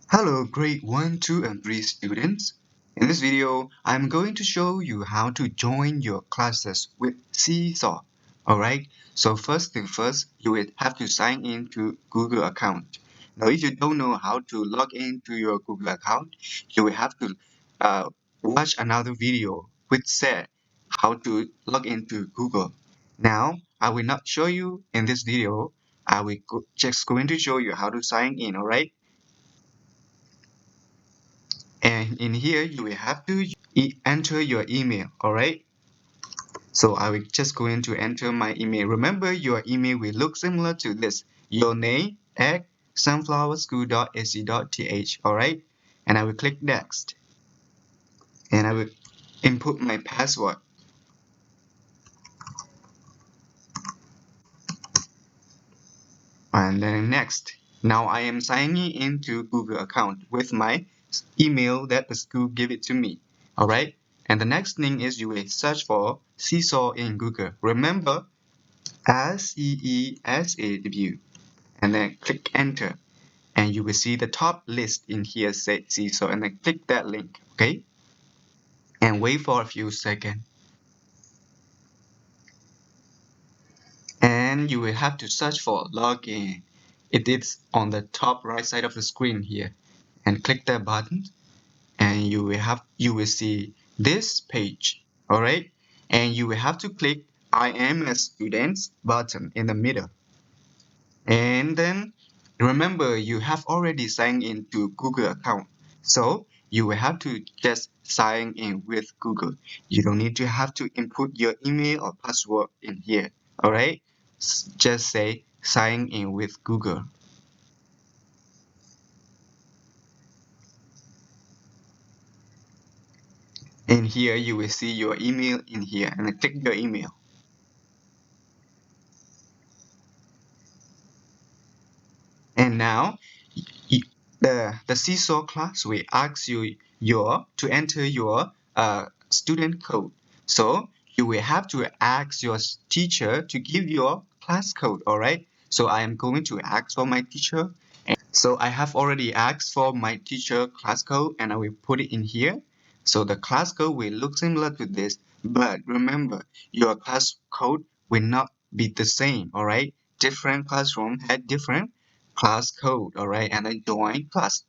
Hello grade 1, 2 and 3 students. In this video, I'm going to show you how to join your classes with Seesaw. Alright, so first thing first, you will have to sign in to Google account. Now if you don't know how to log into your Google account, you will have to watch another video which said how to log into Google. Now, I will not show you in this video. I will just going to show you how to sign in, alright? And in here you will have to enter your email. All right, so I will just going to enter my email. Remember, your email will look similar to this: your name at sunflowerschool.ac.th. All right, and I will click next, and I will input my password, and then next. Now I am signing into Google account with my email that the school gave it to me. All right, and the next thing is you will search for Seesaw in Google. Remember, Seesaw, and then click enter, and you will see the top list in here say Seesaw, and then click that link. Okay, and wait for a few seconds, and you will have to search for login. It is on the top right side of the screen here, and click that button, and you will see this page. All right, and you will have to click I am a student button in the middle. And then remember, you have already signed into Google account. So you will have to just sign in with Google. You don't need to have to input your email or password in here. All right. Just say sign in with Google. In here, you will see your email in here, and then click your email. And now the Seesaw class will ask you to enter your student code. So you will have to ask your teacher to give your class code. All right. So I am going to ask for my teacher. So I have already asked for my teacher class code, and I will put it in here. So the class code will look similar to this, but remember, your class code will not be the same. All right. Different classroom had different class code. All right, and then join class.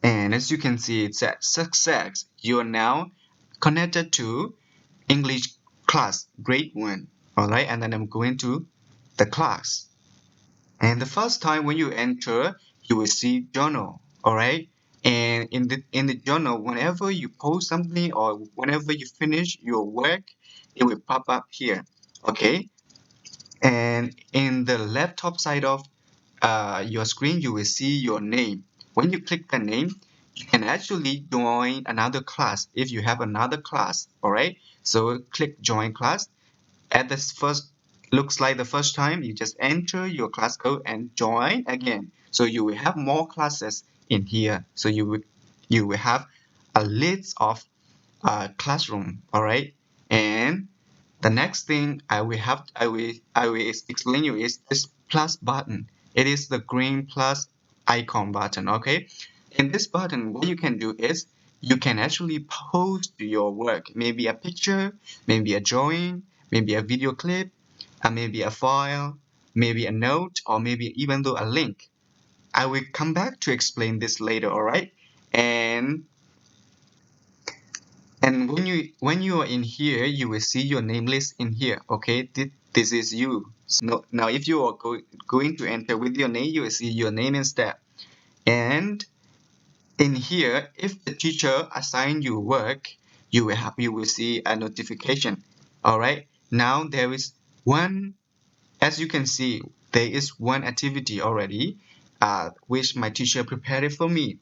And as you can see, it says success. You are now connected to English class grade 1. All right, and then I'm going to the class. And the first time when you enter, you will see journal. All right, and in the journal, whenever you post something or whenever you finish your work, it will pop up here. Okay, and in the left top side of your screen, you will see your name. When you click the name, you can actually join another class if you have another class. All right, so click join class. At this first, looks like the first time, you just enter your class code and join again. So you will have more classes in here. So you will have a list of classroom. All right, and the next thing I will explain you is this plus button. It is the green plus icon button. Okay, in this button, what you can do is you can actually post your work, maybe a picture, maybe a drawing, maybe a video clip, and maybe a file, maybe a note, or maybe even though a link. I will come back to explain this later. All right, and when you are in here, you will see your name list in here. Okay, this is you. So now if you are going to enter with your name, you will see your name instead. And in here, if the teacher assign you work, you will see a notification. All right. Now there is one, as you can see, there is one activity already, which my teacher prepared it for me.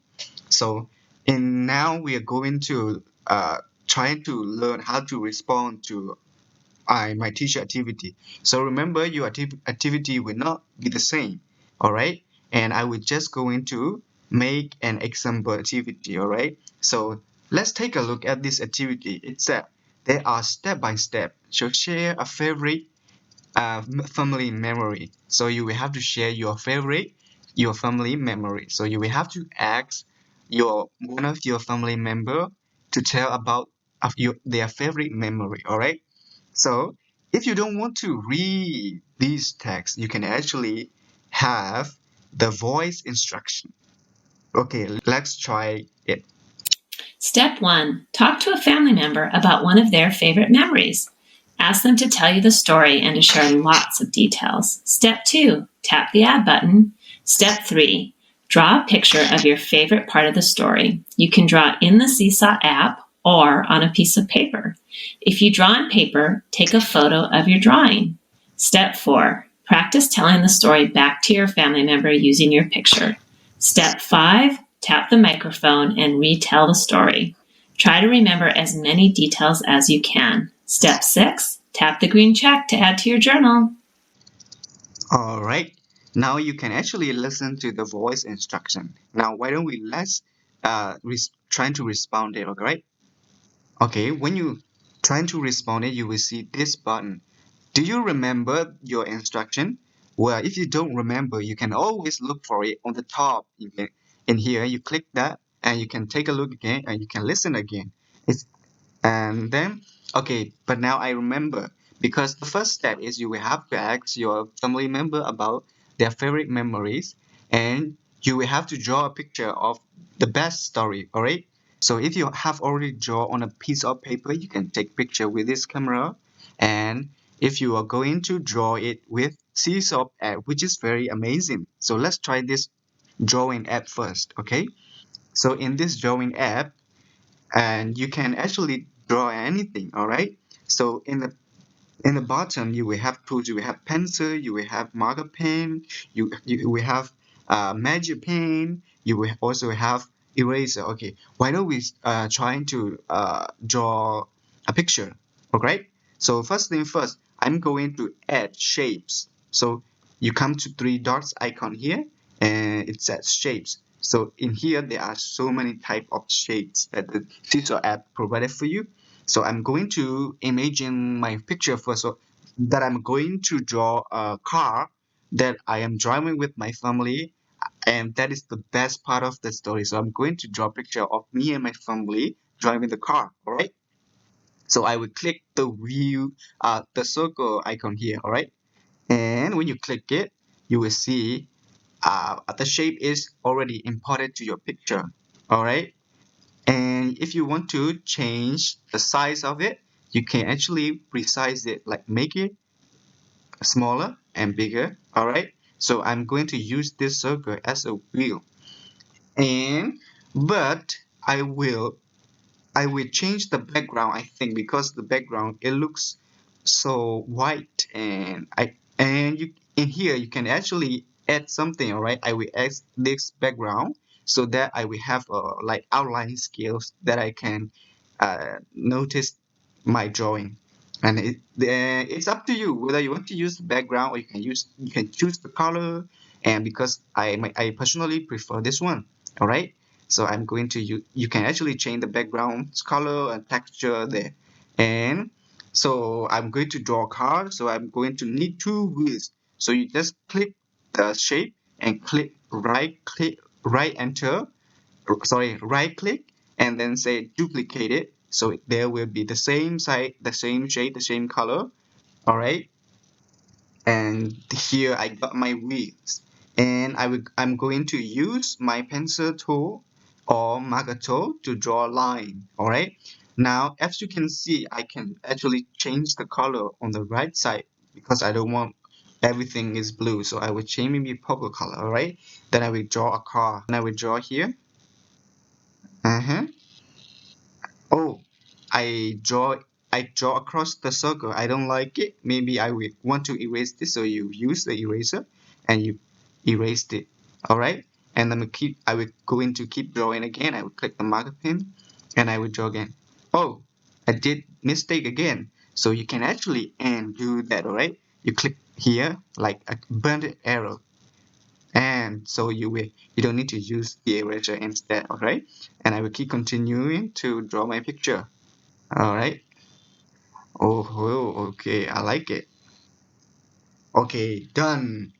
So in now we are going to try to learn how to respond to my teacher activity. So remember, your activity will not be the same. All right, and I will just going to make an example activity. All right, so let's take a look at this activity. It said there are step by step. So share a favorite family memory. So you will have to share your favorite your family memory. So you will have to ask one of your family member to tell about their favorite memory. All right. So if you don't want to read these texts, you can actually have the voice instruction. Okay, let's try it. Step 1. Talk to a family member about one of their favorite memories. Ask them to tell you the story and to share lots of details. Step 2. Tap the Add button. Step 3. Draw a picture of your favorite part of the story. You can draw in the Seesaw app or on a piece of paper. If you draw on paper, take a photo of your drawing. Step 4. Practice telling the story back to your family member using your picture. Step 5. Tap the microphone and retell the story. Try to remember as many details as you can. Step 6. Tap the green check to add to your journal. All right. Now you can actually listen to the voice instruction. Now, why don't we let's trying to respond it, okay? Okay, when you trying to respond it, you will see this button. Do you remember your instruction? Well, if you don't remember, you can always look for it on the top. In here, you click that and you can take a look again and you can listen again. It's and then, okay, but now I remember because the first step is you will have to ask your family member about their favorite memories and you will have to draw a picture of the best story, all right? So if you have already drawn on a piece of paper, you can take picture with this camera. And if you are going to draw it with Seesaw app, which is very amazing. So let's try this drawing app first, okay? So in this drawing app, and you can actually draw anything, all right? So in the bottom you will have tools, you will have pencil, you will have marker pen, you will have magic pen, you will also have eraser. Okay, why don't we trying to draw a picture? Okay, so first thing first, I'm going to add shapes. So you come to three dots icon here and it says shapes. So in here there are so many type of shapes that the Seesaw app provided for you. So I'm going to imagine my picture first. So that I'm going to draw a car that I am driving with my family, and that is the best part of the story. So I'm going to draw a picture of me and my family driving the car. All right. So I will click the wheel, the circle icon here. All right. And when you click it, you will see the shape is already imported to your picture. All right. And if you want to change the size of it, you can actually resize it, like make it smaller and bigger. All right. So I'm going to use this circle as a wheel. And but I will change the background, I think, because the background it looks so white, and you in here you can actually add something. All right, I will add this background so that I will have like outline skills that I can notice my drawing. And it's up to you whether you want to use the background or you can choose the color. And because I personally prefer this one. All right. So I'm going to you can actually change the background color and texture there. And so I'm going to draw a card. So I'm going to need two wheels. So you just click the shape and click right enter, sorry, right click and then say duplicate it. So there will be the same size, the same shape, the same color. All right. And here I got my wheels, and I'm going to use my pencil tool or marker tool to draw a line. All right. Now as you can see, I can actually change the color on the right side because I don't want everything is blue, so I will change maybe purple color. All right. Then I will draw a car and I will draw here. Oh, I draw I draw across the circle. I don't like it. Maybe I will want to erase this. So you use the eraser and you erased it. All right. And I will going to keep drawing again. I will click the marker pen and I will draw again. Oh, I did mistake again. So you can actually do that. All right. You click here like a burnt arrow, and so you don't need to use the eraser instead. All right. And I will keep continuing to draw my picture. All right. Oh, okay. I like it. Okay, done.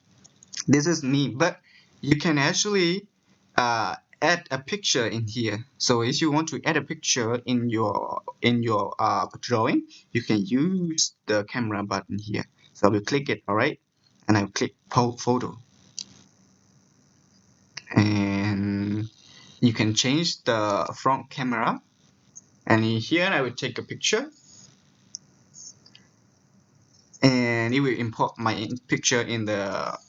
This is me. But you can actually add a picture in here. So if you want to add a picture in your drawing, you can use the camera button here. So I will click it, all right, and I'll click photo, and you can change the front camera. And in here, I will take a picture, and it will import my picture in the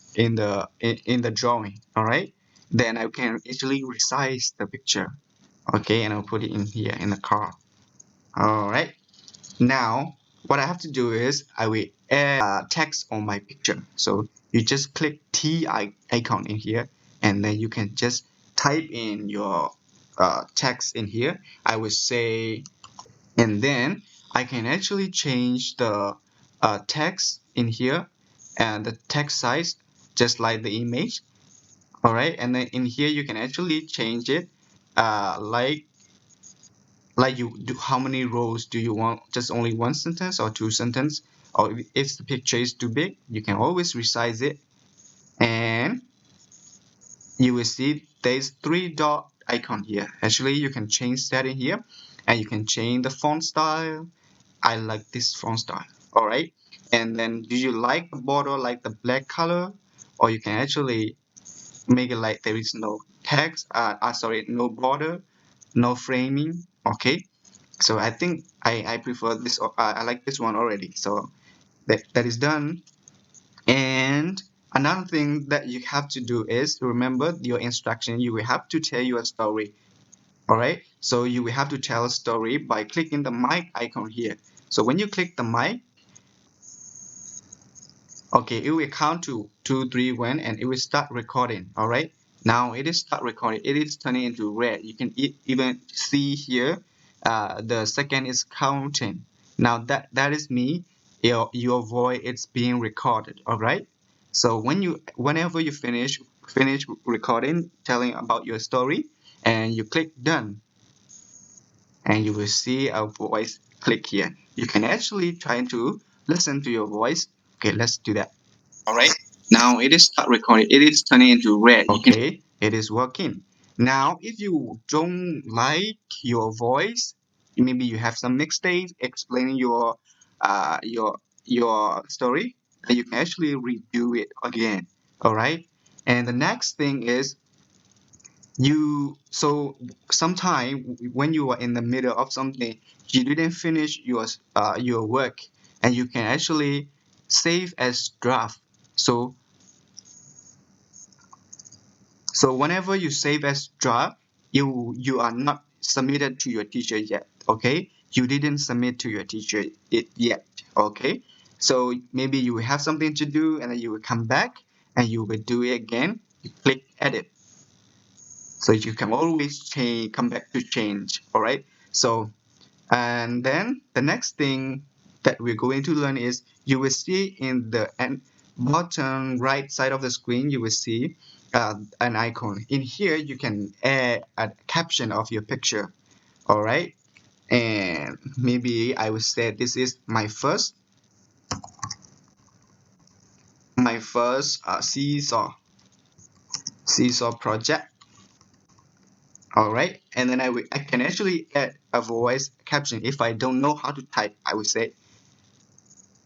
drawing. All right, then I can easily resize the picture. Okay, and I'll put it in here in the car. All right. Now, what I have to do is I will add text on my picture. So you just click T icon in here, and then you can just type in your text in here. I will say, and then I can actually change the text in here and the text size just like the image. All right, and then in here you can actually change it like you do, how many rows do you want, just only one sentence or two sentences, or if the picture is too big, you can always resize it, and you will see there's three dot icon here. Actually, you can change that in here, and you can change the font style. I like this font style. All right, and then do you like the border like the black color, or you can actually make it like there is no text, sorry, no border, no framing. Okay, so I think I prefer this. I like this one already. So that is done. And another thing that you have to do is remember your instruction. You will have to tell your story. All right. So you will have to tell a story by clicking the mic icon here. So when you click the mic, okay, it will count to 2, 3, 1, and it will start recording. All right. Now it is start recording. It is turning into red. You can even see here, the second is counting. Now that is me. Your voice is being recorded. All right. So whenever you finish recording, telling about your story, and you click done, and you will see a voice click here. You can actually try to listen to your voice. Okay, let's do that. All right. Now it is start recording. It is turning into red. Okay, it is working. Now, if you don't like your voice, maybe you have some mixtape explaining your story, then you can actually redo it again. All right. And the next thing is so sometime when you are in the middle of something, you didn't finish your work, and you can actually save as draft. So whenever you save as draft, you are not submitted to your teacher yet. Okay, you didn't submit to your teacher it yet. Okay, so maybe you will have something to do, and then you will come back and you will do it again. You click edit. So you can always come back to change. All right. So, and then the next thing that we're going to learn is you will see in the bottom right side of the screen, you will see an icon. In here, you can add a caption of your picture. All right. And maybe I would say this is my first seesaw project. All right, and then I can actually add a voice caption. If I don't know how to type, I will say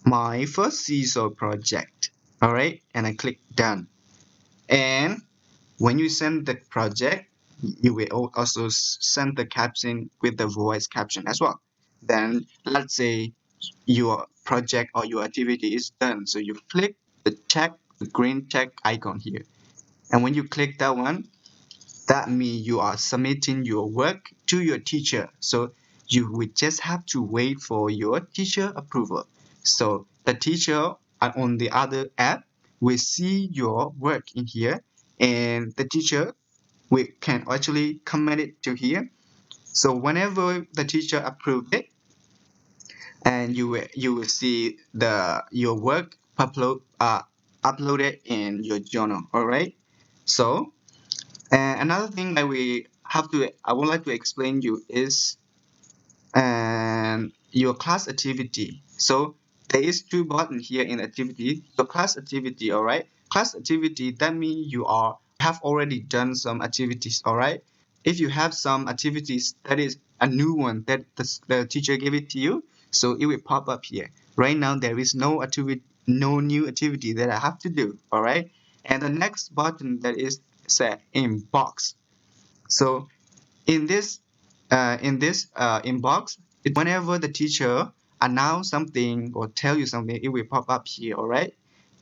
my first Seesaw project. All right, and I click done. And when you send the project, you will also send the caption with the voice caption as well. Then let's say your project or your activity is done. So you click the green check icon here. And when you click that one, that means you are submitting your work to your teacher. So you will just have to wait for your teacher approval. So the teacher on the other app will see your work in here, and the teacher can actually comment it to here. So whenever the teacher approves it, and you will see your work uploaded in your journal. All right. So and another thing that I would like to explain you is your class activity. So there is two buttons here in activity. Your class activity, all right? Class activity, that means you are have already done some activities, all right? If you have some activities that is a new one that the teacher gave it to you, so it will pop up here. Right now, there is no activity, no new activity that I have to do, all right? And the next button that is set inbox. So in this inbox, whenever the teacher announce something or tell you something, it will pop up here, all right?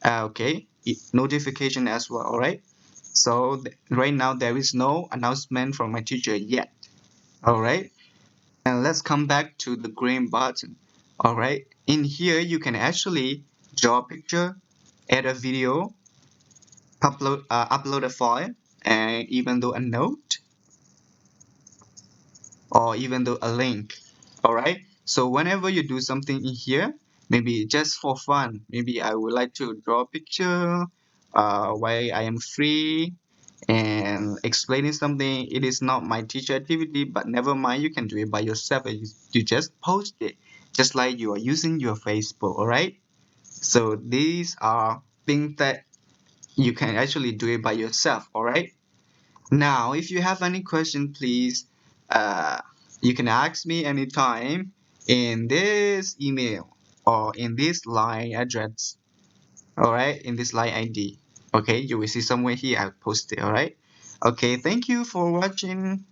Okay, notification as well, all right? So right now there is no announcement from my teacher yet, all right? And let's come back to the green button, all right? In here, you can actually draw a picture, add a video, upload a file, and even though a note, or even though a link, all right? So whenever you do something in here, maybe just for fun, maybe I would like to draw a picture while I am free and explaining something. It is not my teacher activity, but never mind, you can do it by yourself. You just post it just like you are using your Facebook, all right? So these are things that you can actually do it by yourself, all right? Now, if you have any question, please, uh, you can ask me anytime in this email or in this line address. All right, in this line ID. Okay, you will see somewhere here. I'll post it. All right. Okay, thank you for watching.